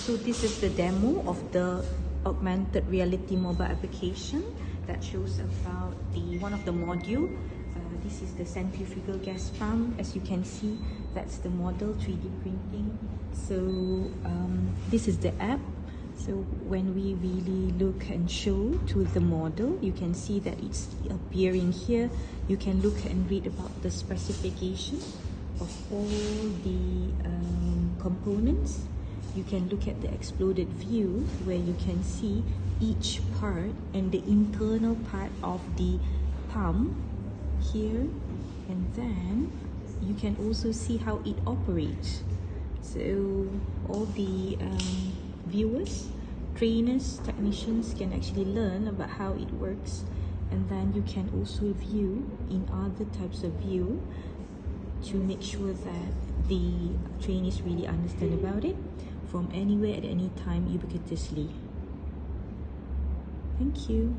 So this is the demo of the augmented reality mobile application that shows about one of the module. This is the centrifugal gas pump. As you can see, that's the model 3D printing. So this is the app. So when we really look and show to the model, you can see that it's appearing here. You can look and read about the specification of all the components. You can look at the exploded view where you can see each part and the internal part of the pump here, and then you can also see how it operates. So all the viewers, trainers, technicians can actually learn about how it works, and then you can also view in other types of view to make sure that the trainees really understand about it from anywhere at any time ubiquitously. Thank you.